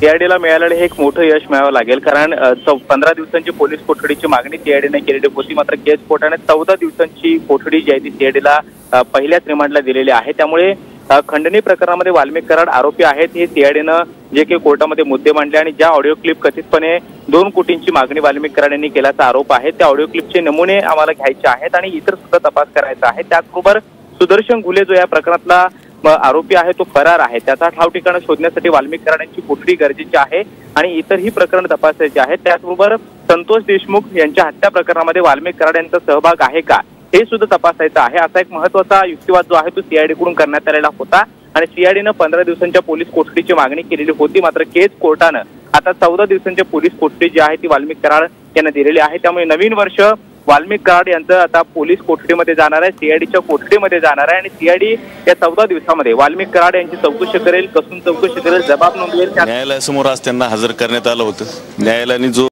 सीआयडीला मिळालेलं हे एक मोठं यश मिळावं लागेल, कारण 15 दिवसांची पोलीस कोठडीची मागणी सीआयडीने केलेली होती. मात्र केस कोर्टाने 14 दिवसांची कोठडी जी आहे ती सीआयडीला पहिल्याच रिमांडला दिलेली आहे. त्यामुळे खंडणी प्रकरणामध्ये वाल्मिक कराड आरोपी आहेत. हे सीआयडीनं जे काही कोर्टामध्ये मुद्दे मांडले आणि ज्या ऑडिओ क्लिप कथितपणे 2 कोटींची मागणी वाल्मिक कराड यांनी केल्याचा आरोप आहे, त्या ऑडिओ क्लिपचे नमुने आम्हाला घ्यायचे आहेत आणि इतर सुद्धा तपास करायचा आहे. त्याचबरोबर सुदर्शन घुले जो या प्रकरणातला आरोपी आहे तो फरार आहे, त्याचा ठाव ठिकाणा शोधण्यासाठी वाल्मिक कराड यांची कोठडी गरजेची आहे आणि इतरही प्रकरण तपासायचे आहेत. त्याचबरोबर संतोष देशमुख यांच्या हत्या प्रकरणामध्ये वाल्मिक कराड यांचा सहभाग आहे का हे सुद्धा तपासायचं आहे. असा एक महत्त्वाचा युक्तिवाद जो आहे तो सीआयडी कडून करण्यात आलेला होता आणि सीआयडीनं 15 दिवसांच्या पोलीस कोठडीची मागणी केलेली होती. मात्र केस कोर्टानं आता 14 दिवसांच्या पोलीस कोठडी जी आहे ती वाल्मिक कराड यांना दिलेली आहे. त्यामुळे नवीन वर्ष वाल्मिक कराड यांचं आता पोलीस कोठडीमध्ये जाणार आहे, सीआयडीच्या कोठडीमध्ये जाणार आहे आणि सीआयडी या 14 दिवसामध्ये वाल्मिक कराड यांची चौकशी करेल, कसून चौकशी करेल, जबाब नोंदवेल. न्यायालयासमोर आज त्यांना हजर करण्यात आलं होतं. न्यायालयाने जो